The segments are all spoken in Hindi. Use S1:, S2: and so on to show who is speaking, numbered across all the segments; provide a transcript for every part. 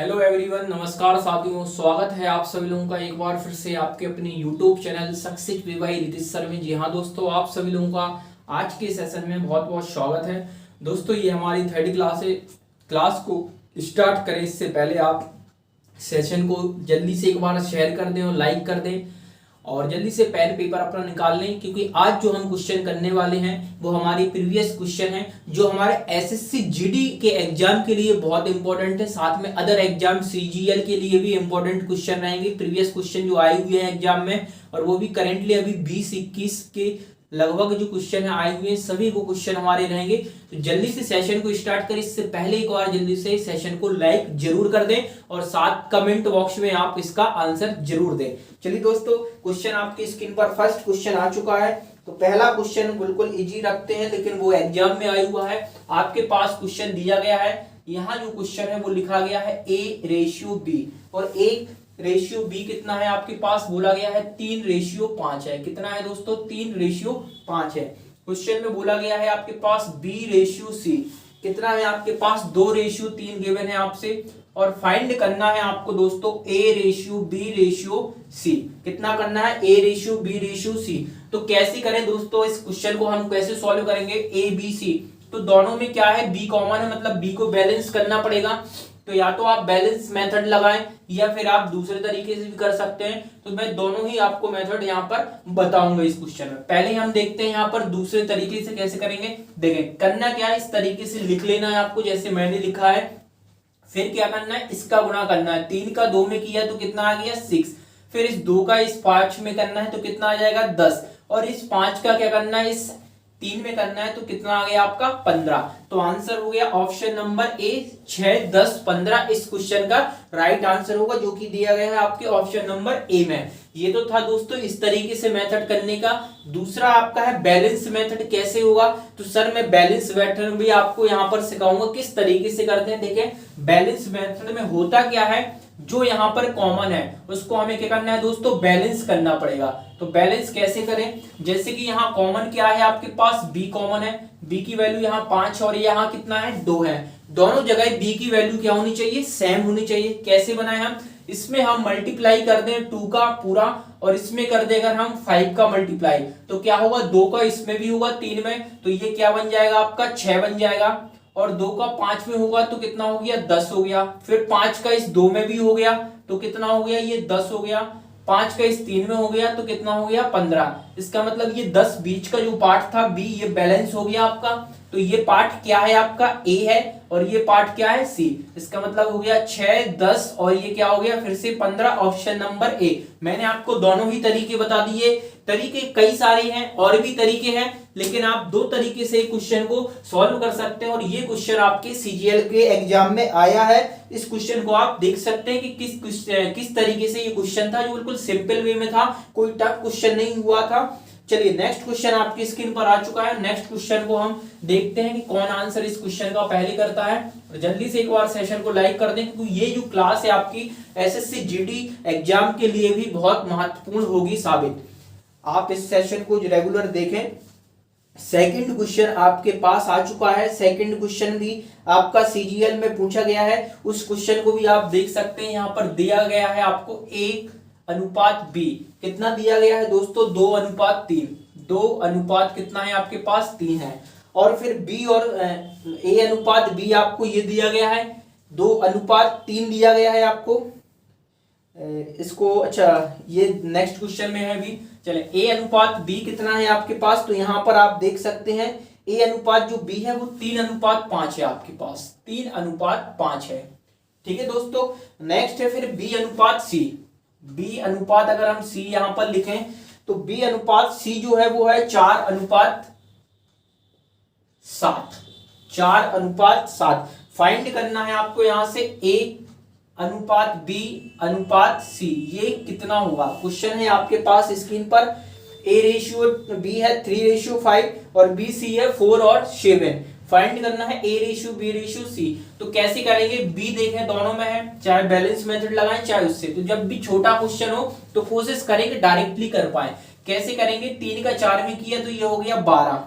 S1: हेलो एवरीवन, नमस्कार साथियों। स्वागत है आप सभी लोगों का एक बार फिर से आपके अपने यूट्यूब चैनल सक्सेस विवाई रितेश सर में। जी हाँ दोस्तों, आप सभी लोगों का आज के सेशन में बहुत बहुत स्वागत है। दोस्तों ये हमारी थर्ड क्लास है। क्लास को स्टार्ट करें इससे पहले आप सेशन को जल्दी से एक बार शेयर कर दें और लाइक कर दें और जल्दी से पेन पेपर अपना निकाल लें, क्योंकि आज जो हम क्वेश्चन करने वाले हैं वो हमारी प्रीवियस क्वेश्चन है जो हमारे एसएससी जीडी के एग्जाम के लिए बहुत इंपॉर्टेंट है। साथ में अदर एग्जाम सीजीएल के लिए भी इंपॉर्टेंट क्वेश्चन रहेंगे। प्रीवियस क्वेश्चन जो आए हुए हैं एग्जाम में, और वो भी करेंटली अभी 20-21 के लगभग जो क्वेश्चन है आए हुए हैं, सभी वो क्वेश्चन हमारे रहेंगे। तो जल्दी से सेशन को स्टार्ट करें। इससे पहले एक बार जल्दी से सेशन को लाइक जरूर कर दें और साथ कमेंट बॉक्स में आप इसका आंसर जरूर दें। चलिए दोस्तों, क्वेश्चन आपकी स्क्रीन पर फर्स्ट क्वेश्चन आ चुका है। तो पहला क्वेश्चन बिल्कुल इजी रखते हैं, लेकिन वो एग्जाम में आया हुआ है। आपके पास क्वेश्चन दिया गया है, यहाँ जो क्वेश्चन है वो लिखा गया है A/B, और A/B कितना है आपके पास बोला गया है 3/5 है। कितना है दोस्तों? 3/5 है। क्वेश्चन में बोला गया है आपके पास B/C कितना है आपके पास 2/3 गिवन है आपसे, और फाइंड करना है आपको दोस्तों A/B/C। कितना करना है? A/B/C। तो कैसे करें दोस्तों इस क्वेश्चन को? हम कैसे सॉल्व करेंगे? ABC तो दोनों में क्या है? B कॉमन है, मतलब B को बैलेंस करना पड़ेगा। तो या तो आप बैलेंस मेथड लगाएं या फिर आप दूसरे तरीके से भी कर सकते हैं। तो मैं दोनों ही आपको मेथड यहाँ पर बताऊंगा इस क्वेश्चन में। पहले हम देखते हैं यहाँ पर दूसरे तरीके से कैसे करेंगे। देखें, करना क्या है, इस तरीके से लिख लेना है आपको जैसे मैंने लिखा है। फिर क्या करना है? इसका गुणा करना है। 3 का 2 में किया तो कितना आ गया? 6। फिर इस 2 का इस 5 में करना है तो कितना आ जाएगा? 10। और इस 5 का क्या करना है? इस 3 में करना है तो कितना आ गया आपका? 15। तो आंसर हो गया ऑप्शन नंबर ए 6, 10, 15 इस क्वेश्चन का राइट आंसर होगा, जो कि दिया गया है आपके ऑप्शन नंबर ए में। ये तो था दोस्तों इस तरीके से मेथड करने का। दूसरा आपका है बैलेंस मेथड। कैसे होगा? तो सर मैं बैलेंस मेथड भी आपको यहाँ पर सिखाऊंगा किस तरीके से करते हैं। देखें, बैलेंस मेथड में होता क्या है, जो यहाँ पर कॉमन है उसको हमें क्या करना है दोस्तों? बैलेंस करना पड़ेगा। तो बैलेंस कैसे करें? जैसे कि यहाँ कॉमन क्या है आपके पास? B कॉमन है। B की वैल्यू यहाँ 5 और यहाँ कितना है? 2 है। दोनों जगह B की वैल्यू क्या होनी चाहिए? सेम होनी चाहिए। कैसे बनाए हम? इसमें हम मल्टीप्लाई कर दें 2 का पूरा, और इसमें कर दे अगर हम 5 का मल्टीप्लाई, तो क्या होगा? 2 का इसमें भी होगा 3 में, तो ये क्या बन जाएगा आपका? 6 बन जाएगा। और 2 का 5 में होगा तो कितना हो गया? 10 हो गया। फिर 5 का इस 2 में भी हो गया तो कितना हो गया? ये 10 हो गया। 5 का इस 3 में हो गया तो कितना हो गया? 15। इसका मतलब ये 10 बीच का जो पार्ट था B, ये बैलेंस हो गया आपका। तो ये पार्ट क्या है आपका? A है, और ये पार्ट क्या है? C। इसका मतलब हो गया 6, 10 और ये क्या हो गया फिर से 15, ऑप्शन नंबर A। मैंने आपको दोनों ही तरीके बता दिए। तरीके कई सारे हैं, और भी तरीके हैं, लेकिन आप दो तरीके से क्वेश्चन को सॉल्व कर सकते हैं। और ये क्वेश्चन आपके सीजीएल के एग्जाम में आया है। इस क्वेश्चन को आप देख सकते हैं कि किस तरीके से ये क्वेश्चन था, जो बिल्कुल सिंपल वे में था, कोई टफ क्वेश्चन नहीं हुआ था। चलिए नेक्स्ट क्वेश्चन आपकी स्क्रीन पर आ चुका है। नेक्स्ट क्वेश्चन को हम देखते हैं कि कौन आंसर इस क्वेश्चन का पहले करता है। और जल्दी से एक बार सेशन को लाइक कर दें, क्योंकि ये जो क्लास है आपकी एसएससी जीडी एग्जाम के लिए भी बहुत महत्वपूर्ण होगी साबित। आप इस सेशन को रेगुलर देखें। सेकंड क्वेश्चन आपके पास आ चुका है। सेकंड क्वेश्चन भी आपका सीजीएल में पूछा गया है। उस क्वेश्चन को भी आप देख सकते हैं। यहाँ पर दिया गया है आपको 1:B। कितना दिया गया है दोस्तों? 2:3। 2 कितना है आपके पास? 3 है। और फिर B और A/B आपको ये दिया गया है 2:3 दिया गया है आपको। इसको अच्छा, ये नेक्स्ट क्वेश्चन में है भी। चले, A/B कितना है आपके पास? तो यहां पर आप देख सकते हैं A जो B है वो 3:5 है आपके पास। 3:5 है। ठीक है दोस्तों। नेक्स्ट है फिर B/C। अगर हम C यहां पर लिखें तो B/C जो है वो है 4:7। 4:7 फाइंड करना है आपको यहां से A/B/C। ये कितना होगा? क्वेश्चन है आपके पास स्क्रीन पर। A/B है 3/5 और BC है 4 और 7। फाइंड करना है A/B/C। तो कैसे करेंगे? B देखें दोनों में है, चाहे बैलेंस मेथड लगाएं चाहे उससे। तो जब भी छोटा क्वेश्चन हो तो कोशिश करेंगे डायरेक्टली कर पाए। कैसे करेंगे? 3 का 4 में किया तो ये हो गया 12।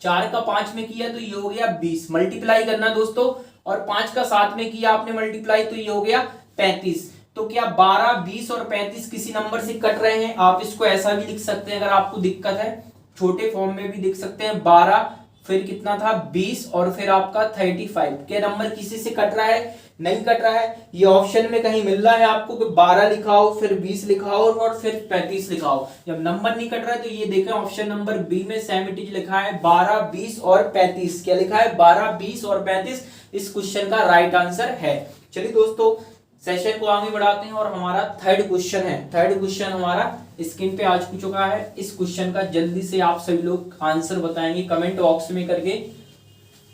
S1: 4 का 5 में किया तो ये हो गया 20। मल्टीप्लाई करना दोस्तों, और 5 का 7 में किया आपने मल्टीप्लाई, तो ये हो गया 35। तो क्या 12, 20 और 35 किसी नंबर से कट रहे हैं? आप इसको ऐसा भी लिख सकते हैं, अगर आपको दिक्कत है छोटे फॉर्म में भी लिख सकते हैं। 12 फिर कितना था 20 और फिर आपका 35। क्या नंबर किसी से कट रहा है? नहीं कट रहा है। ये ऑप्शन में कहीं मिल रहा है आपको कि 12 लिखाओ फिर 20 लिखाओ और फिर 35 लिखाओ। जब नंबर नहीं कट रहा है तो ये देखें ऑप्शन नंबर बी में सेम इट इज लिखा है 12, 20 और 35। क्या लिखा है? 12, 20 और 35 इस क्वेश्चन का राइट आंसर है। चलिए दोस्तों सेशन को आगे बढ़ाते हैं और हमारा थर्ड क्वेश्चन है। थर्ड क्वेश्चन हमारा स्क्रीन पे आ चुका है। इस क्वेश्चन का जल्दी से आप सभी लोग आंसर बताएंगे कमेंट बॉक्स में करके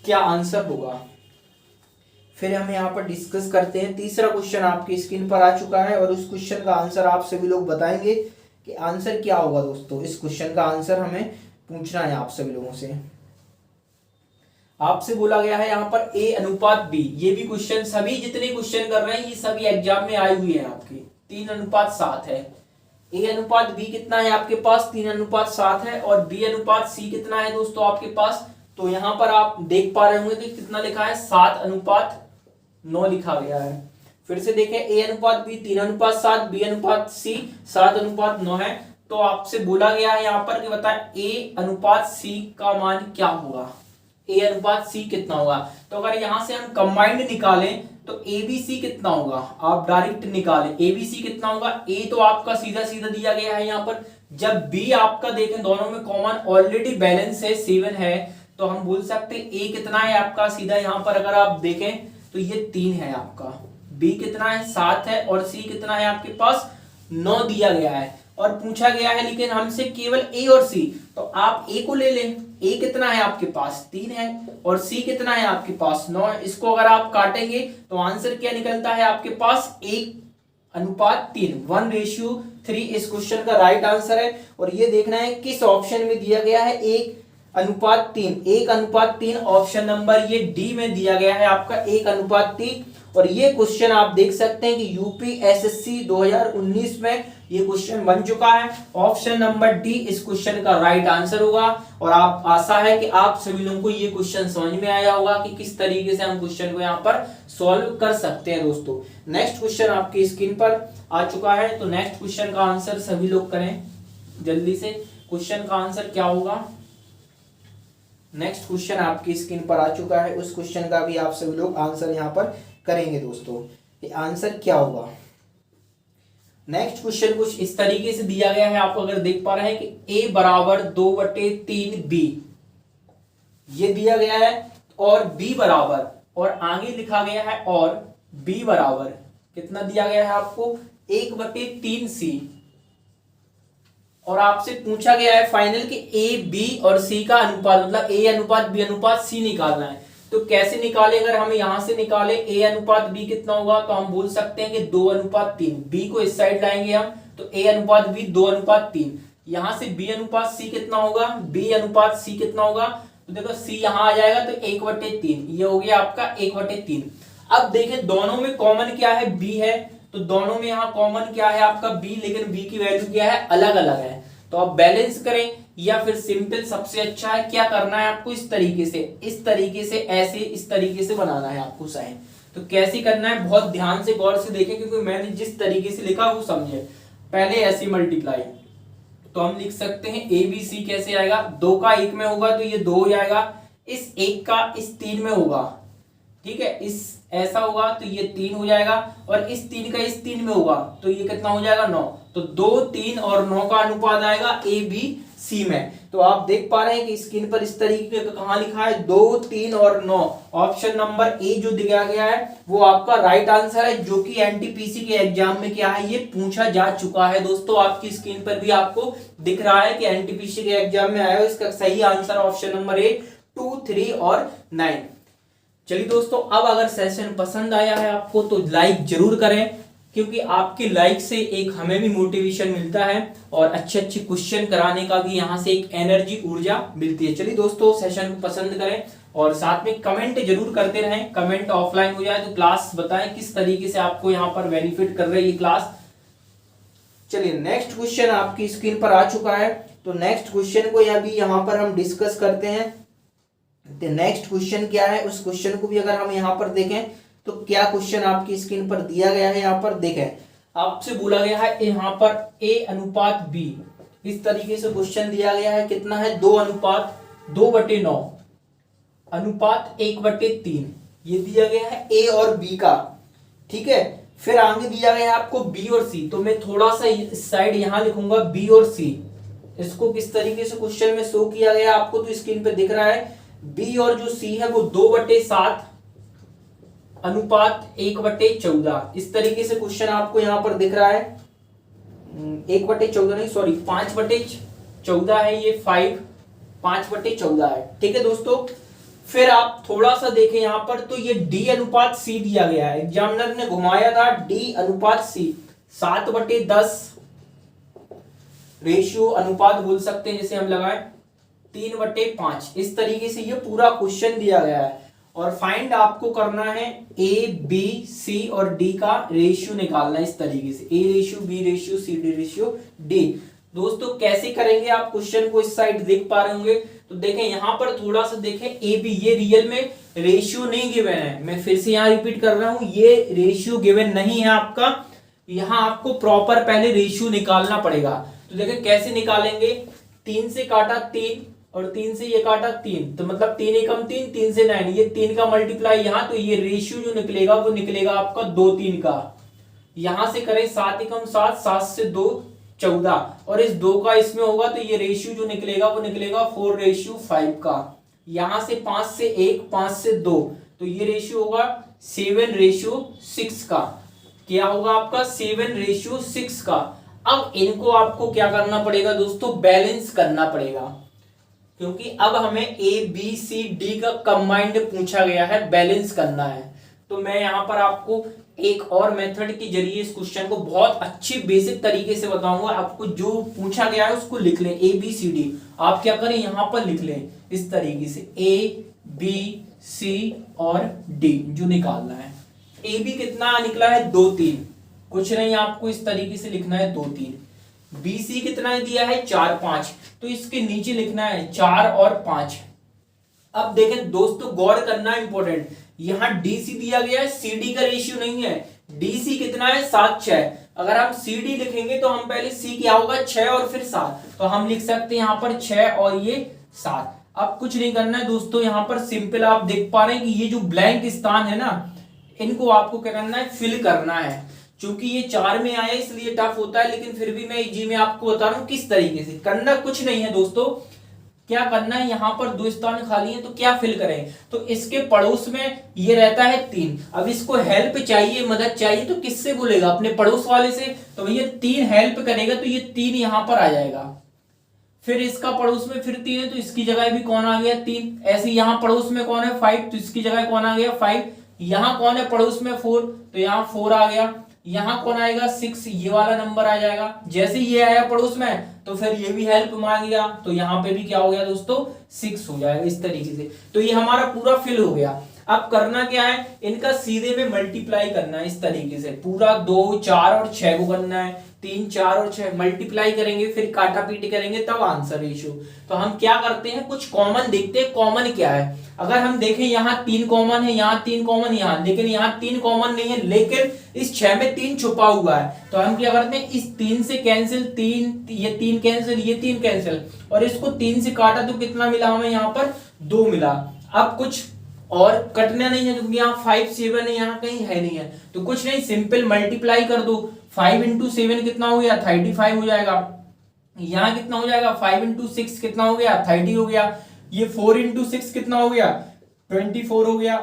S1: क्या आंसर होगा, फिर हम यहाँ पर डिस्कस करते हैं। तीसरा क्वेश्चन आपकी स्क्रीन पर आ चुका है और उस क्वेश्चन का आंसर आप सभी लोग बताएंगे कि आंसर क्या होगा। दोस्तों इस क्वेश्चन का आंसर हमें पूछना है आप सभी लोगों से। आपसे बोला गया है यहाँ पर A अनुपात B। ये भी क्वेश्चन सभी जितने क्वेश्चन कर रहे हैं ये सभी एग्जाम में आई हुई है आपके। 3:7 है। A अनुपात B कितना है आपके पास? 3:7 है। और B अनुपात C कितना है दोस्तों आपके पास? तो यहाँ पर आप देख पा रहे होंगे कि कितना लिखा है? 7:9 लिखा गया है। फिर से देखें A अनुपात B 3:7, B अनुपात C 7:9 है। तो आपसे बोला गया है यहाँ पर कि बताएं A अनुपात C का मान क्या होगा? A अनुपात C कितना होगा? तो अगर यहां से हम कंबाइंड निकालें तो ABC कितना होगा? आप डायरेक्ट निकालें ABC कितना होगा? A तो आपका सीधा सीधा दिया गया है यहाँ पर। जब B आपका देखें दोनों में कॉमन ऑलरेडी बैलेंस है 7 है, तो हम बोल सकते हैं A कितना है आपका? सीधा यहाँ पर अगर आप देखें तो ये 3 है आपका। B कितना है? 7 है। और C कितना है आपके पास? 9 दिया गया है और पूछा गया है लेकिन हमसे केवल A और C। तो आप A को ले लें। A कितना है आपके पास? 3 है। और C कितना है आपके पास? 9 है। इसको अगर आप काटेंगे तो आंसर क्या निकलता है आपके पास? 1:3 1:3 इस क्वेश्चन का राइट आंसर है। और ये देखना है किस ऑप्शन में दिया गया है 1:3। 1:3 ऑप्शन नंबर ये डी में दिया गया है आपका 1:3। और ये क्वेश्चन आप देख सकते हैं कि यूपीएसएससी 2019 में ये क्वेश्चन बन चुका है। ऑप्शन नंबर डी इस क्वेश्चन का राइट आंसर होगा। और आप आशा है कि आप सभी लोगों को ये क्वेश्चन समझ में आया होगा कि किस तरीके से हम क्वेश्चन को यहाँ पर सॉल्व कर सकते हैं। दोस्तों नेक्स्ट क्वेश्चन आपकी स्क्रीन पर आ चुका है, तो नेक्स्ट क्वेश्चन का आंसर सभी लोग करें जल्दी से। क्वेश्चन का आंसर क्या होगा? नेक्स्ट क्वेश्चन आपकी स्क्रीन पर आ चुका है, उस क्वेश्चन का भी आप सभी लोग आंसर यहाँ पर करेंगे। दोस्तों ये आंसर क्या होगा? नेक्स्ट क्वेश्चन कुछ इस तरीके से दिया गया है, आप अगर देख पा रहे हैं कि A बराबर 2/3B ये दिया गया है और B बराबर, और आगे लिखा गया है और B बराबर कितना दिया गया है आपको? 1/3C। और आपसे पूछा गया है फाइनल कि A B और C का अनुपात, मतलब A अनुपात B अनुपात C निकालना है। तो कैसे निकाले? अगर हम यहां से निकाले A अनुपात B कितना होगा, तो हम बोल सकते हैं कि 2:3। B को इस साइड लाएंगे हम तो A अनुपात B 2:3। यहां से B अनुपात C कितना होगा? B अनुपात C कितना होगा? तो देखो C यहां आ जाएगा तो 1/3, ये हो गया आपका 1/3। अब देखें दोनों में कॉमन क्या है? B है। तो दोनों में यहाँ कॉमन क्या है आपका? B, लेकिन B की वैल्यू क्या है? अलग अलग है। तो आप बैलेंस करें या फिर सिंपल सबसे अच्छा है क्या करना है आपको? इस तरीके से ऐसे इस तरीके से बनाना है आपको साइन। तो कैसे करना है बहुत ध्यान से गौर से देखें, क्योंकि मैंने जिस तरीके से लिखा वो समझे। पहले ऐसे मल्टीप्लाई, तो हम लिख सकते हैं ABC कैसे आएगा? 2 का 1 में होगा तो ये 2 हो जाएगा। इस 1 का इस 3 में होगा, ठीक है, इस ऐसा होगा तो ये 3 हो जाएगा। और इस 3 का इस 3 में होगा तो ये कितना हो जाएगा? 9। तो 2, 3 और 9 का अनुपात आएगा ABC में। तो आप देख पा रहे हैं कि स्क्रीन पर इस तरीके का कहां लिखा है 2, 3 और 9। ऑप्शन नंबर ए जो दिया गया है वो आपका राइट आंसर है, जो कि एनटीपीसी के एग्जाम में क्या है ये पूछा जा चुका है। दोस्तों आपकी स्क्रीन पर भी आपको दिख रहा है कि एनटीपीसी के एग्जाम में आया है। इसका सही आंसर ऑप्शन नंबर ए 2, 3 और 9। चलिए दोस्तों, अब अगर सेशन पसंद आया है आपको तो लाइक जरूर करें, क्योंकि आपके लाइक से एक हमें भी मोटिवेशन मिलता है और अच्छे अच्छे क्वेश्चन कराने का भी यहाँ से एक एनर्जी ऊर्जा मिलती है। चलिए दोस्तों, सेशन को पसंद करें और साथ में कमेंट जरूर करते रहें। कमेंट ऑफलाइन हो जाए तो क्लास बताएं किस तरीके से आपको यहाँ पर बेनिफिट कर रही है क्लास। चलिए नेक्स्ट क्वेश्चन आपकी स्क्रीन पर आ चुका है, तो नेक्स्ट क्वेश्चन को अभी यहाँ पर हम डिस्कस करते हैं। तो नेक्स्ट क्वेश्चन क्या है, उस क्वेश्चन को भी अगर हम यहाँ पर देखें तो क्या क्वेश्चन आपकी स्क्रीन पर दिया गया है। यहाँ पर देखें, आपसे बोला गया है यहाँ पर a अनुपात b, इस तरीके से क्वेश्चन दिया गया है। कितना है, 2 अनुपात 2/9 अनुपात 1/3, ये दिया गया है a और b का। ठीक है, फिर आगे दिया गया है आपको b और c, तो मैं थोड़ा सा इस साइड यहां लिखूंगा b और c। इसको किस तरीके से क्वेश्चन में शो किया गया आपको तो स्क्रीन पे दिख रहा है, b और जो c है वो 2/7 अनुपात 1/14, इस तरीके से क्वेश्चन आपको यहां पर दिख रहा है। 1/14 नहीं, सॉरी 5/14 है, ये 5/14 है। ठीक है दोस्तों, फिर आप थोड़ा सा देखें यहां पर, तो ये d अनुपात c दिया गया है, एग्जामिनर ने घुमाया था d अनुपात c, 7/10 रेशियो अनुपात बोल सकते हैं जिसे हम लगाएं 3/5, इस तरीके से ये पूरा क्वेश्चन दिया गया है। और फाइंड आपको करना है a b c और d का रेशियो निकालना, इस तरीके से a ratio b ratio c d ratio d। दोस्तों कैसे करेंगे, आप क्वेश्चन को इस साइड देख पा रहे होंगे, तो देखें यहां पर थोड़ा सा देखें, ए बी ये रियल में रेशियो नहीं गिवन है, मैं फिर से यहां रिपीट कर रहा हूं, ये रेशियो गिवन नहीं है आपका, यहां आपको प्रॉपर पहले रेशियो निकालना पड़ेगा। तो देखें कैसे निकालेंगे, 3 से काटा 3 और 3 से ये काटा 3, तो मतलब 3 एकम 3, 3 से 9, ये 3 का मल्टीप्लाई यहां, तो ये रेशियो जो निकलेगा वो निकलेगा आपका 2 3 का। यहां से करें 7 एकम 7, 7 से 2 14, और इस 2 का इसमें होगा तो ये रेशियो जो निकलेगा वो निकलेगा 4:5 का। यहां से 5 से 1, 5 से 2, तो ये रेशियो होगा 7:6 का। क्या होगा आपका 7:6 का। अब इनको आपको क्या करना पड़ेगा दोस्तों, बैलेंस करना पड़ेगा, क्योंकि अब हमें ए बी सी डी का कंबाइंड पूछा गया है, बैलेंस करना है। तो मैं यहां पर आपको एक और मेथड के जरिए इस क्वेश्चन को बहुत अच्छे बेसिक तरीके से बताऊंगा। आपको जो पूछा गया है उसको लिख लें, ए बी सी डी, आप क्या करें यहां पर लिख लें इस तरीके से, ए बी सी और डी जो निकालना है। ए बी कितना निकला है 2 3, कुछ नहीं आपको इस तरीके से लिखना है 2 3। बी सी कितना दिया है 4 5, तो इसके नीचे लिखना है 4 और 5। अब देखें दोस्तों, गौर करना इंपॉर्टेंट, यहां डीसी दिया गया है, सीडी का रेशियो नहीं है। डीसी कितना है 7 6, अगर हम सीडी लिखेंगे तो हम पहले सी क्या होगा 6 और फिर 7, तो हम लिख सकते हैं यहां पर 6 और ये 7। अब कुछ नहीं करना है दोस्तों, यहां पर सिंपल आप देख पा रहे हैं कि ये जो ब्लैंक स्थान है ना, इनको आपको क्या करना है, फिल करना है। चूंकि ये 4 में आया इसलिए टफ होता है, लेकिन फिर भी मैं इजी में आपको बता रहा हूं किस तरीके से करना। कुछ नहीं है दोस्तों, क्या करना है, यहां पर 2 स्थान खाली है तो क्या फिल करें, तो इसके पड़ोस में ये रहता है 3। अब इसको हेल्प चाहिए, मदद चाहिए, तो किससे बोलेगा, अपने पड़ोस वाले से। तो भैया 3 हेल्प करेगा तो ये 3 यहां पर आ जाएगा। फिर इसका पड़ोस में फिर 3 है तो इसकी जगह भी कौन आ गया 3। ऐसे यहां पड़ोस में कौन है 5, तो इसकी जगह कौन आ गया 5। यहां कौन है पड़ोस में 4, तो यहाँ 4 आ गया। यहां कौन आएगा 6, ये वाला नंबर आ जाएगा। जैसे ये आया पड़ोस में तो फिर ये भी हेल्प मांगेगा, तो यहाँ पे भी क्या हो गया दोस्तों 6 हो जाएगा इस तरीके से। तो ये हमारा पूरा फिल हो गया। अब करना क्या है, इनका सीधे में मल्टीप्लाई करना है इस तरीके से, पूरा 2 4 और 6 को करना है, 3 4 और 6 मल्टीप्लाई करेंगे, फिर काटा पीटी करेंगे तब आंसर रेशियो। तो हम क्या करते हैं, कुछ कॉमन देखते हैं, कॉमन क्या है। अगर हम देखें यहाँ 3 कॉमन है, यहाँ 3 कॉमन, यहाँ, लेकिन यहाँ 3 कॉमन नहीं है, लेकिन इस 6 में 3 छुपा हुआ है। तो हम क्या करते हैं, इस 3 से कैंसिल, 3 ये 3 कैंसिल, ये 3 कैंसिल, और इसको 3 से काटा तो कितना मिला हमें यहाँ पर 2 मिला। अब कुछ और कटना नहीं है, क्योंकि यहाँ 5 7 है, यहाँ कहीं है नहीं है, तो कुछ नहीं, सिंपल मल्टीप्लाई कर दो। 5 × 7 कितना हो गया 35 हो जाएगा। यहाँ कितना हो जाएगा 5 × 6 कितना हो गया 30 हो गया। ये 4 × 6 कितना हो गया 24 हो गया।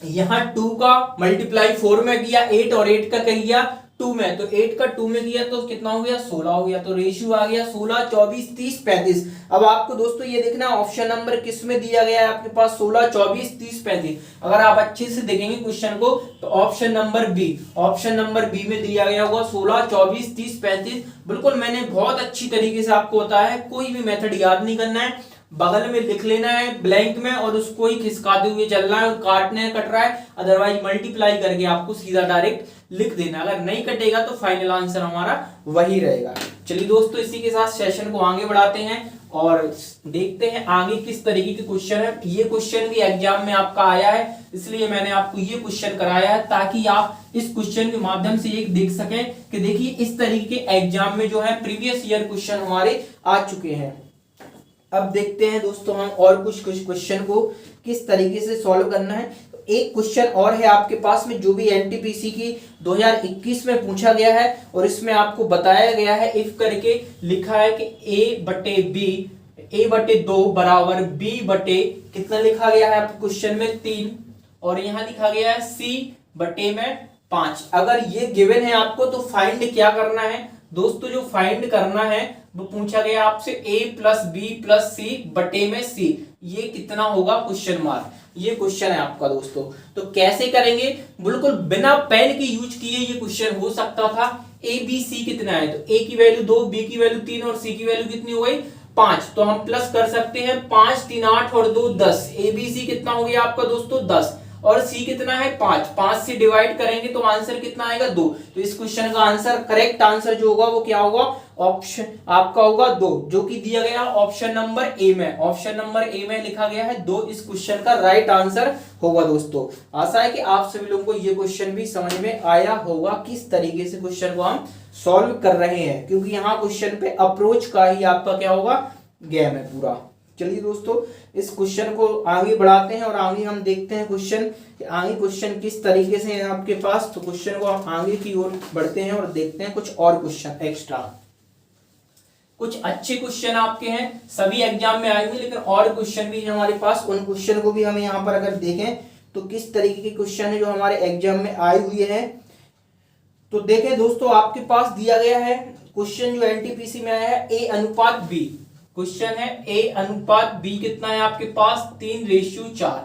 S1: यहाँ 2 का मल्टीप्लाई 4 में किया 8, और 8 का किया 2 में, तो 8 का 2 में किया तो कितना हो गया 16 हो गया। तो रेशियो आ गया 16 24 30 35। अब आपको दोस्तों ये देखना ऑप्शन नंबर किस में दिया गया है, आपके पास 16 24 30 35। अगर आप अच्छे से देखेंगे क्वेश्चन को तो option number B, option number B में दिया गया होगा 16 24 30 35। बिल्कुल मैंने बहुत अच्छी तरीके से आपको बताया है, कोई भी मेथड याद नहीं करना है, बगल में लिख लेना है ब्लैंक में, और उसको ही खिसकाते हुए चलना है, और काटने कट रहा है, अदरवाइज मल्टीप्लाई करके आपको सीधा डायरेक्ट लिख देना, अगर नहीं कटेगा तो फाइनल आंसर हमारा वही रहेगा। चलिए दोस्तों, इसी के साथ सेशन को आगे बढ़ाते हैं और देखते हैं आगे किस तरीके के क्वेश्चन है। ये क्वेश्चन भी एग्जाम में आपका आया है, इसलिए मैंने आपको ये क्वेश्चन कराया है ताकि आप इस क्वेश्चन के माध्यम से एक देख सकें कि देखिए इस तरीके के एग्जाम में जो है प्रीवियस ईयर क्वेश्चन हमारे आ चुके हैं। अब देखते हैं दोस्तों हम और कुछ क्वेश्चन को किस तरीके से सॉल्व करना है। तो एक क्वेश्चन और है आपके पास में जो भी एनटीपीसी की 2021 में पूछा गया है और इसमें आपको बताया गया है इफ करके लिखा है कि a बटे 2 बराबर b बटे कितना लिखा गया है आपके क्वेश्चन में 3 और यहाँ लिखा गया है c बटे में 5। अगर ये गिवन है आपको तो फाइंड क्या करना है दोस्तों, जो फाइंड करना है वो पूछा गया आपसे a प्लस बी प्लस सी बटे में c, ये कितना होगा क्वेश्चन मार्क, ये क्वेश्चन है आपका दोस्तों। तो कैसे करेंगे, बिल्कुल बिना पेन के यूज किए ये क्वेश्चन हो सकता था। a b c कितना है, तो a की वैल्यू 2, b की वैल्यू 3 और c की वैल्यू कितनी हो गई 5, तो हम प्लस कर सकते हैं 5 3 8 और 2 10, a b c कितना हो गया आपका दोस्तों 10 और c कितना है 5 से डिवाइड करेंगे तो आंसर कितना आएगा 2। तो इस क्वेश्चन का आंसर, करेक्ट आंसर जो होगा वो क्या होगा, ऑप्शन आपका होगा 2, जो कि दिया गया ऑप्शन नंबर ए में। ऑप्शन नंबर ए में लिखा गया है 2 इस क्वेश्चन का राइट आंसर होगा दोस्तों। आशा है कि आप सभी लोगों को ये क्वेश्चन भी समझ में आया होगा किस तरीके से क्वेश्चन को हम सॉल्व कर रहे हैं, क्योंकि यहाँ क्वेश्चन पे अप्रोच का ही आपका क्या होगा गेम है पूरा। चलिए दोस्तों, इस क्वेश्चन को आगे बढ़ाते हैं और आगे हम देखते हैं आगे क्वेश्चन किस तरीके से है आपके पास। तो क्वेश्चन को हम आगे की ओर बढ़ते हैं और देखते हैं कुछ और क्वेश्चन एक्स्ट्रा। कुछ अच्छे क्वेश्चन आपके हैं, सभी एग्जाम में आए हुए, लेकिन और क्वेश्चन भी है हमारे पास। उन क्वेश्चन को भी हम यहाँ पर अगर देखें तो किस तरीके के क्वेश्चन है जो हमारे एग्जाम में आए हुए हैं। तो देखें दोस्तों, आपके पास दिया गया है क्वेश्चन जो एनटीपीसी में आया है a अनुपात b। क्वेश्चन है a अनुपात b कितना है आपके पास 3:4,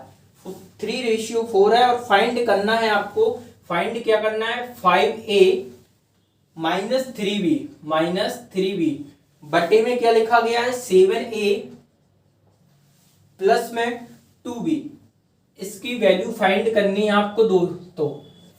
S1: 3:4 है और फाइंड करना है आपको। फाइंड क्या करना है, 5a माइनस 3b बटे में क्या लिखा गया है 7a प्लस में 2b। इसकी वैल्यू फाइंड करनी है आपको दोस्तों।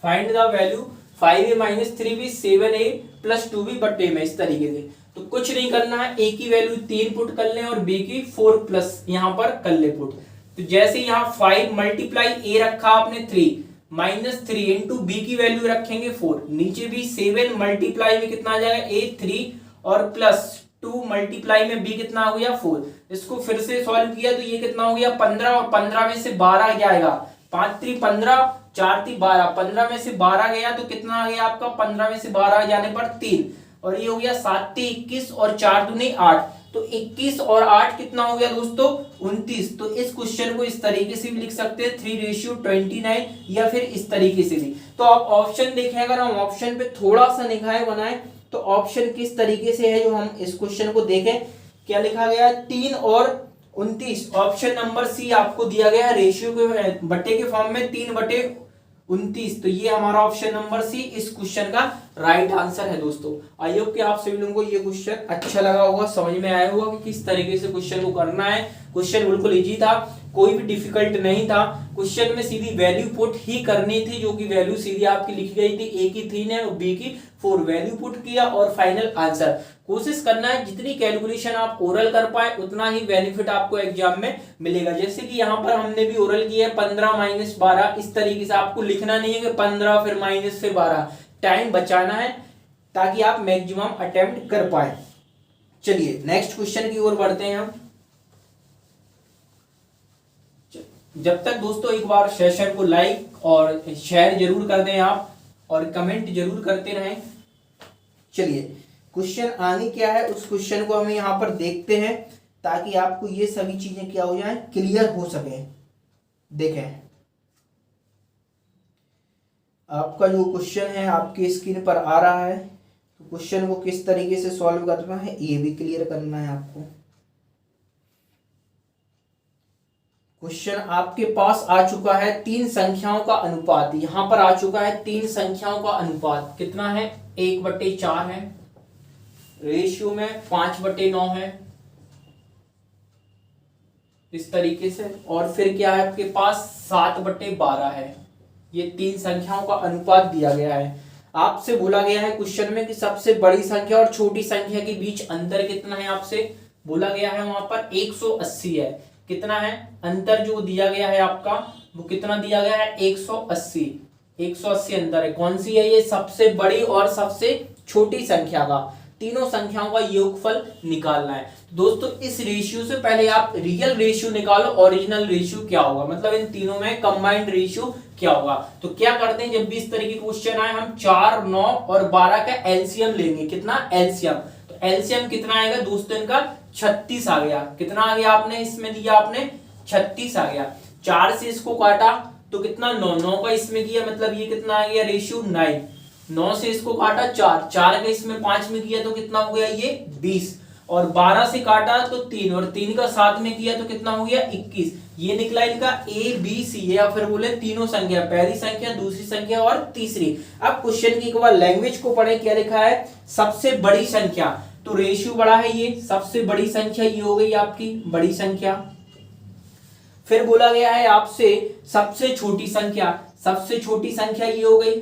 S1: Find the value 5a minus 3b 7a plus 2b बटे में, इस तरीके से। तो कुछ नहीं करना है, a की वैल्यू 3 पुट कर लें और b की 4 प्लस यहाँ पर कर ले पुट। तो जैसे यहाँ 5 मल्टीप्लाई a रखा आपने 3 माइनस 3 इंटू बी की वैल्यू रखेंगे 4, नीचे भी 7 मल्टीप्लाई में कितना आ जाएगा a 3 और प्लस 2 मल्टीप्लाई में b कितना हो गया 4। इसको फिर से सॉल्व किया तो ये कितना हो गया 15 और 15 में से 12 जाएगा, 5 3 15 4 3 12, 15 में से 12 गया तो कितना आ गया आपका 15 में से 12 जाने पर 3 और ये हो गया 7 3 21 और 4 दूनी 8, तो 21 और 8 कितना हो गया दोस्तों 29। तो इस क्वेश्चन को इस तरीके से भी लिख सकते हैं 3:29 या फिर इस तरीके से भी। तो आप ऑप्शन देखें, अगर हम ऑप्शन पे थोड़ा सा निगाहें बनाएं तो ऑप्शन किस तरीके से है जो हम इस क्वेश्चन को देखें, क्या लिखा गया है 3 और 29। ऑप्शन नंबर सी आपको दिया गया है रेशियो के बटे के फॉर्म में 3/29, तो ये हमारा ऑप्शन नंबर सी इस क्वेश्चन का राइट आंसर है दोस्तों। आई होप कि आप सभी लोगों को ये क्वेश्चन अच्छा लगा होगा, समझ में आया होगा कि किस तरीके से क्वेश्चन को करना है। क्वेश्चन बिल्कुल इजी था, कोई भी डिफिकल्ट नहीं था। क्वेश्चन में सीधी वैल्यू पुट ही करनी थी, जो कि वैल्यू सीधी आपकी लिखी गई थी, ए की 3 है और बी की 4, वैल्यू पुट किया और फाइनल आंसर। कोशिश करना है जितनी कैलकुलेशन आप ओरल कर पाए उतना ही बेनिफिट आपको एग्जाम में मिलेगा। जैसे कि यहाँ पर हमने भी ओरल किया है 15 माइनस 12, इस तरीके से आपको लिखना नहीं है कि 15 फिर माइनस फिर 12, टाइम बचाना है ताकि आप मैक्सिमम अटेम्प्ट कर पाए। चलिए नेक्स्ट क्वेश्चन की ओर बढ़ते हैं हम। जब तक दोस्तों एक बार सेशन को लाइक और शेयर जरूर कर दें आप और कमेंट जरूर करते रहें। चलिए क्वेश्चन आगे क्या है उस क्वेश्चन को हम यहाँ पर देखते हैं ताकि आपको ये सभी चीजें क्या हो जाए क्लियर हो सके। देखें आपका जो क्वेश्चन है आपकी स्क्रीन पर आ रहा है, तो क्वेश्चन को किस तरीके से सॉल्व करना है ये भी क्लियर करना है आपको। क्वेश्चन आपके पास आ चुका है 3 संख्याओं का अनुपात, यहां पर आ चुका है 3 संख्याओं का अनुपात कितना है 1/4 है, रेशियो में 5/9 है इस तरीके से, और फिर क्या है आपके पास 7/12 है। ये 3 संख्याओं का अनुपात दिया गया है। आपसे बोला गया है क्वेश्चन में कि सबसे बड़ी संख्या और छोटी संख्या के बीच अंतर कितना है, आपसे बोला गया है वहां पर 180 है। कितना है अंतर जो दिया गया है आपका, वो कितना दिया गया है 180। 180 अंतर है, कौन सी है ये, सबसे बड़ी और सबसे छोटी संख्या का, तीनों संख्याओं का योगफल निकालना है। दोस्तों इस रेशियो से पहले आप रियल रेशियो निकालो, ओरिजिनल रेशियो क्या होगा, मतलब इन तीनों में कंबाइंड रेशियो क्या होगा। तो क्या करते हैं, जब भी इस तरह की क्वेश्चन आए हम 4, 9 और 12 का एलसीएम लेंगे। कितना एलसीएम, तो एलसीएम कितना आएगा दोस्तों इनका 36 आ गया। कितना आ गया आपने इसमें दिया, आपने 36 आ गया। 4 से इसको काटा तो कितना 9, 9 का इसमें किया, मतलब ये कितना आ गया रेशियो 9। 9 से इसको काटा 4, 4 का इसमें 5 में किया तो कितना हो गया ये 20। और 12 से काटा तो 3 और 3 का 7 में किया तो कितना हो गया 21। ये निकला इनका ए बी सी, या फिर बोले तीनों संख्या, पहली संख्या, दूसरी संख्या और तीसरी। अब क्वेश्चन की एक बार लैंग्वेज को पढ़े, क्या लिखा है, सबसे बड़ी संख्या, तो रेशियो बड़ा है, ये सबसे बड़ी संख्या ये हो गई आपकी बड़ी संख्या। फिर बोला गया है आपसे सबसे छोटी संख्या, सबसे छोटी संख्या ये हो गई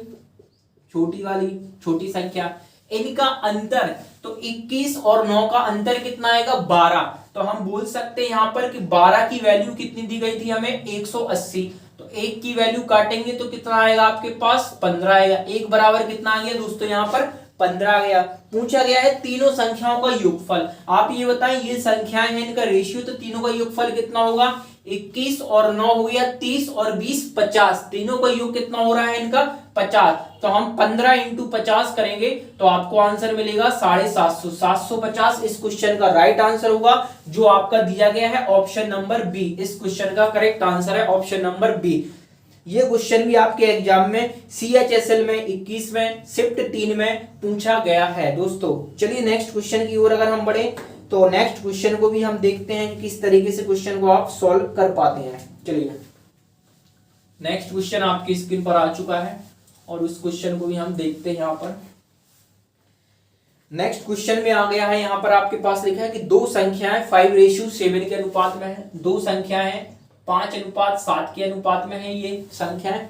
S1: छोटी वाली छोटी संख्या। इनका अंतर, तो 21 और 9 का अंतर कितना आएगा 12। तो हम बोल सकते हैं यहां पर कि 12 की वैल्यू कितनी दी गई थी हमें 180। तो 1 की वैल्यू काटेंगे तो कितना आएगा आपके पास 15 आएगा। 1 बराबर कितना आ गया दोस्तों यहाँ पर 15 आ गया। पूछा गया है तीनों संख्याओं का योगफल। आप ये बताएं ये संख्याएं हैं, इनका रेशियो, तो तीनों का योगफल कितना होगा 21 और 9 हो गया 30 और 20 50। तीनों का योग कितना हो रहा है इनका 50। तो हम 15 इंटू 50 करेंगे तो आपको आंसर मिलेगा 750। 750 इस क्वेश्चन का राइट आंसर होगा, जो आपका दिया गया है ऑप्शन नंबर बी। इस क्वेश्चन का करेक्ट आंसर है ऑप्शन नंबर बी। ये क्वेश्चन भी आपके एग्जाम में CHSL में 21 में शिफ्ट 3 में पूछा गया है दोस्तों। चलिए नेक्स्ट क्वेश्चन की ओर अगर हम बढ़े तो नेक्स्ट क्वेश्चन को भी हम देखते हैं किस तरीके से क्वेश्चन को आप सॉल्व कर पाते हैं। चलिए नेक्स्ट क्वेश्चन आपकी स्क्रीन पर आ चुका है और उस क्वेश्चन को भी हम देखते हैं। यहाँ पर नेक्स्ट क्वेश्चन में आ गया है, यहाँ पर आपके पास लिखा है कि दो संख्याएं 5:7 के अनुपात में है। दो संख्याएं 5:7 के अनुपात में है। ये संख्याएं,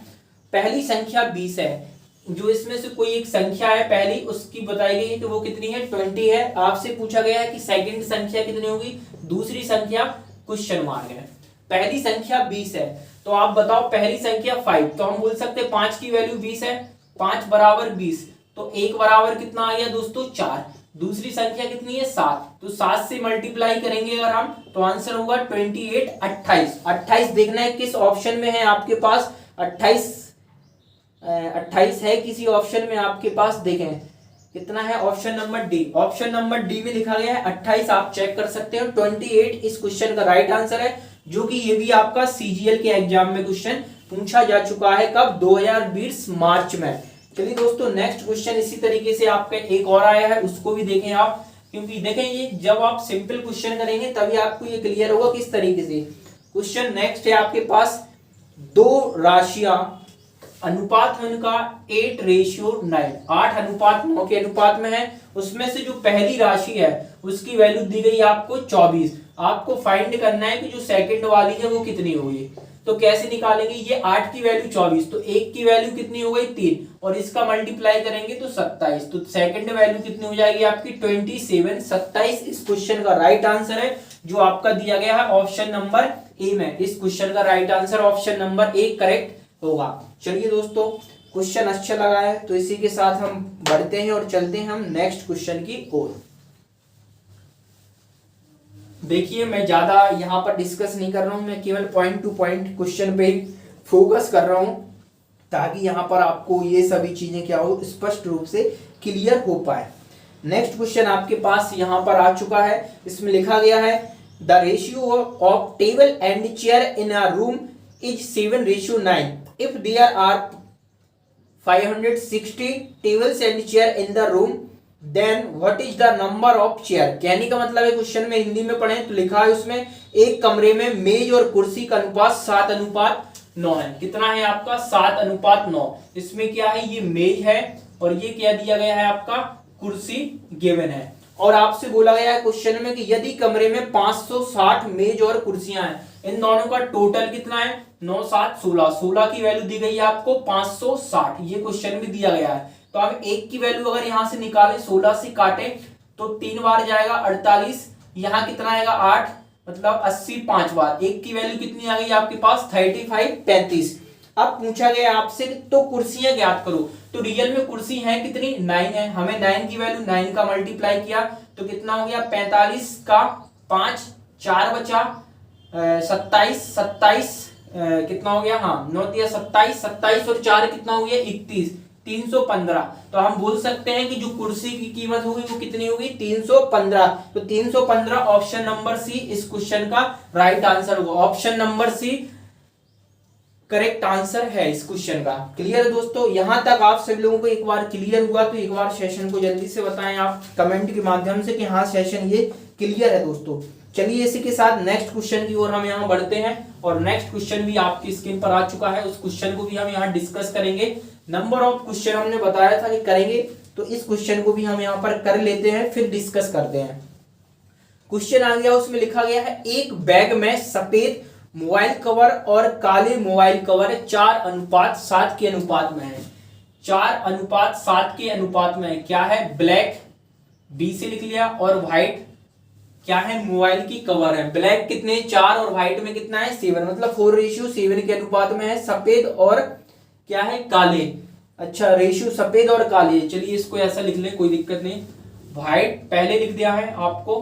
S1: पहली संख्या 20 है, जो इसमें से कोई एक संख्या है पहली, उसकी बताई गई है कि वो कितनी है 20 है। आपसे पूछा गया है कि सेकंड संख्या कितनी होगी, दूसरी संख्या, क्वेश्चन मार्क है। पहली संख्या 20 है तो आप बताओ पहली संख्या 5, तो हम बोल सकते हैं 5 की वैल्यू 20 है, 5 बराबर 20, तो 1 बराबर कितना आ गया दोस्तों 4। दूसरी संख्या कितनी है 7, तो 7 से मल्टीप्लाई करेंगे अगर हम तो आंसर होगा 28 28। 28 देखना है किस ऑप्शन में है आपके पास, 28 है किसी ऑप्शन में आपके पास, देखें कितना है option number D. Option number D में लिखा गया है 28, आप चेक कर सकते हो। 28 इस क्वेश्चन का राइट आंसर है, जो कि ये भी आपका CGL के एग्जाम में क्वेश्चन पूछा जा चुका है। कब 2020 मार्च में। चलिए दोस्तों नेक्स्ट क्वेश्चन इसी तरीके से आपका एक और आया है, उसको भी देखें आप, क्योंकि देखें ये जब आप सिंपल क्वेश्चन करेंगे तभी आपको ये क्लियर होगा किस तरीके से। क्वेश्चन नेक्स्ट है आपके पास, दो राशियां अनुपात है उनका 8:9, 8:9 के अनुपात में है। उसमें से जो पहली राशि है उसकी वैल्यू दी गई आपको 24। आपको फाइंड करना है कि जो सेकंड वाली है वो कितनी होगी। तो कैसे निकालेंगे, ये 8 की वैल्यू 24, तो 1 की वैल्यू कितनी हो गई 3, और इसका मल्टीप्लाई करेंगे तो 27, तो सेकंड वैल्यू कितनी हो जाएगी आपकी 27। 27 इस क्वेश्चन का राइट आंसर है, जो आपका दिया गया है ऑप्शन नंबर ए में। इस क्वेश्चन का right answer option number A correct होगा। चलिए दोस्तों क्वेश्चन अच्छा लगा है तो इसी के साथ हम बढ़ते हैं और चलते हैं हम नेक्स्ट क्वेश्चन की ओर। देखिए मैं ज्यादा यहाँ पर डिस्कस नहीं कर रहा हूं, मैं केवल पॉइंट टू पॉइंट क्वेश्चन पे ही फोकस कर रहा हूं, ताकि यहाँ पर आपको ये सभी चीजें क्या हो स्पष्ट रूप से क्लियर हो पाए। नेक्स्ट क्वेश्चन आपके पास यहाँ पर आ चुका है, इसमें लिखा गया है the ratio of table and chair in a room is 7:9 if there are 560 tables and chair in the room then what is the number of chair। कहने का मतलब है क्वेश्चन में हिंदी में पढ़ें तो लिखा है उसमें एक कमरे में मेज और कुर्सी का अनुपात 7:9 है। कितना है आपका 7:9। इसमें क्या है, ये मेज है और ये क्या दिया गया है आपका कुर्सी गिवन है। और आपसे बोला गया है क्वेश्चन में कि यदि कमरे में 560 मेज और कुर्सियां हैं, इन दोनों का टोटल कितना है 9 7 16, 16 की वैल्यू दी गई है आपको 560। ये क्वेश्चन भी दिया गया है तो हम 1 की वैल्यू अगर यहां से निकालें 16 से काटे तो 3 बार जाएगा 48, यहाँ कितना आएगा 8, मतलब 80 5 बार। 1 की वैल्यू कितनी आ गई आपके पास 35 35। अब पूछा गया आपसे तो कुर्सियां ज्ञात करो, तो रियल में कुर्सी है कितनी 9 है, हमें 9 की वैल्यू 9 का मल्टीप्लाई किया तो कितना हो गया 45 का 5 4 बचा 27 27 कितना हो गया, हाँ 9 दिया 27 27 और 4 कितना हो गया 31 315। तो हम बोल सकते हैं कि जो कुर्सी की कीमत होगी वो कितनी होगी 315। तो 315 ऑप्शन नंबर सी इस क्वेश्चन का राइट आंसर होगा। Option number C correct answer है इस क्वेश्चन का। क्लियर है दोस्तों, यहां तक आप सभी लोगों को एक बार क्लियर हुआ तो एक बार सेशन को जल्दी से बताएं आप कमेंट के माध्यम से कि हाँ सेशन ये क्लियर है दोस्तों। चलिए इसी के साथ नेक्स्ट क्वेश्चन की ओर हम यहाँ बढ़ते हैं और नेक्स्ट क्वेश्चन भी आपकी स्क्रीन पर आ चुका है, उस क्वेश्चन को भी हम यहाँ डिस्कस करेंगे। नंबर ऑफ क्वेश्चन हमने बताया था कि करेंगे, तो इस क्वेश्चन को भी हम यहाँ पर कर लेते हैं फिर डिस्कस करते हैं। क्वेश्चन आ गया, उसमें लिखा गया है एक बैग में सफेद मोबाइल कवर और काले मोबाइल कवर 4:7 के अनुपात में है। 4:7 के अनुपात में है। क्या है ब्लैक, बी से लिख लिया, और व्हाइट क्या है मोबाइल की कवर है। ब्लैक कितने 4 और व्हाइट में कितना है 7, मतलब 4:7 के अनुपात में है। सफेद और क्या है काले, अच्छा रेशियो सफेद और काले। चलिए इसको ऐसा लिख लें, कोई दिक्कत नहीं। व्हाइट पहले लिख दिया है आपको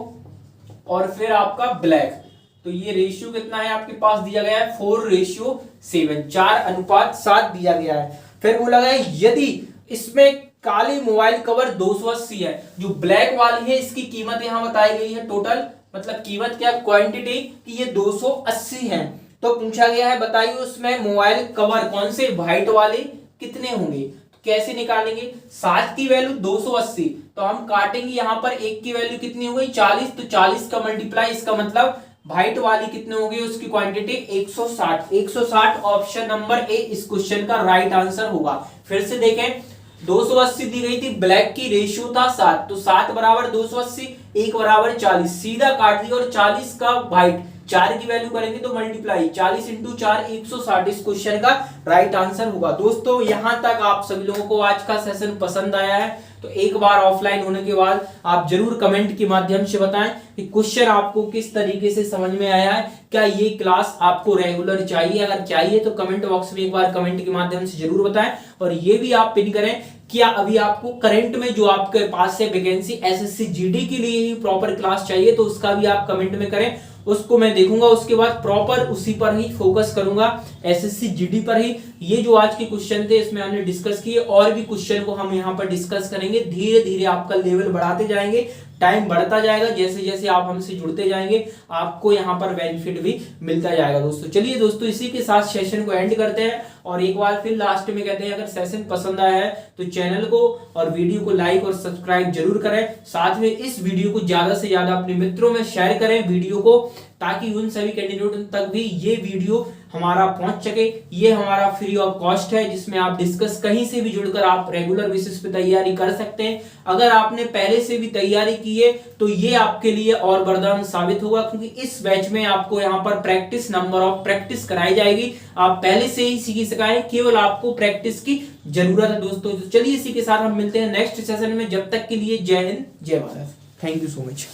S1: और फिर आपका ब्लैक। तो ये रेशियो कितना है आपके पास दिया गया है 4:7, 4:7 दिया गया है। फिर बोला गया यदि इसमें काले मोबाइल कवर 280 है, जो ब्लैक वाली है इसकी कीमत यहां बताई गई है टोटल, मतलब कीमत क्या क्वांटिटी कि ये 280 है। तो पूछा गया है बताइए उसमें मोबाइल कवर कौन से व्हाइट वाले कितने होंगे। तो कैसे निकालेंगे, 7 की वैल्यू 280, तो हम काटेंगे यहां पर 1 की वैल्यू कितनी हो गई 40, तो 40 का मल्टीप्लाई, इसका मतलब व्हाइट वाली कितने होगी उसकी क्वांटिटी 160। 160 ऑप्शन नंबर ए इस क्वेश्चन का राइट आंसर होगा। फिर से देखें 280 दी गई थी, ब्लैक की रेशियो था 7, तो 7 बराबर 280, 1 बराबर 40, सीधा काट दिया और 40 का व्हाइट 4 की वैल्यू करेंगे तो मल्टीप्लाई 40 इंटू 4 160 इस क्वेश्चन का राइट आंसर होगा। दोस्तों यहां तक आप सभी लोगों को आज का सेशन पसंद आया है तो एक बार ऑफलाइन होने के बाद आप जरूर कमेंट के माध्यम से बताएं कि क्वेश्चन आपको किस तरीके से समझ में आया है, क्या ये क्लास आपको रेगुलर चाहिए, अगर चाहिए तो कमेंट बॉक्स में एक बार कमेंट के माध्यम से जरूर बताएं। और ये भी आप पिन करें क्या अभी आपको करंट में जो आपके पास है वैकेंसी एसएससी जीडी के लिए ही प्रॉपर क्लास चाहिए तो उसका भी आप कमेंट में करें, उसको मैं देखूंगा, उसके बाद प्रॉपर उसी पर ही फोकस करूंगा एसएससी जीडी पर ही। ये जो आज के क्वेश्चन थे इसमें हमने डिस्कस किए, और भी क्वेश्चन को हम यहाँ पर डिस्कस करेंगे। धीरे धीरे आपका लेवल बढ़ाते जाएंगे, टाइम बढ़ता जाएगा, जैसे जैसे आप हमसे जुड़ते जाएंगे आपको यहाँ पर बेनिफिट भी मिलता जाएगा। दोस्तों चलिए दोस्तों इसी के साथ सेशन को एंड करते हैं और एक बार फिर लास्ट में कहते हैं अगर सेशन पसंद आया है तो चैनल को और वीडियो को लाइक और सब्सक्राइब जरूर करें। साथ में इस वीडियो को ज्यादा से ज्यादा अपने मित्रों में शेयर करें वीडियो को, ताकि उन सभी कैंडिडेट तक भी ये वीडियो हमारा पहुंच सके। ये हमारा फ्री ऑफ कॉस्ट है जिसमें आप डिस्कस कहीं से भी जुड़कर आप रेगुलर बेसिस पे तैयारी कर सकते हैं। अगर आपने पहले से भी तैयारी की है तो ये आपके लिए और वरदान साबित होगा, क्योंकि इस बैच में आपको यहाँ पर प्रैक्टिस नंबर ऑफ प्रैक्टिस कराई जाएगी। आप पहले से ही सीख सकाएं, केवल आपको प्रैक्टिस की जरूरत है। दोस्तों तो चलिए इसी के साथ हम मिलते हैं नेक्स्ट सेशन में, जब तक के लिए जय हिंद जय Bharat, thank you so much.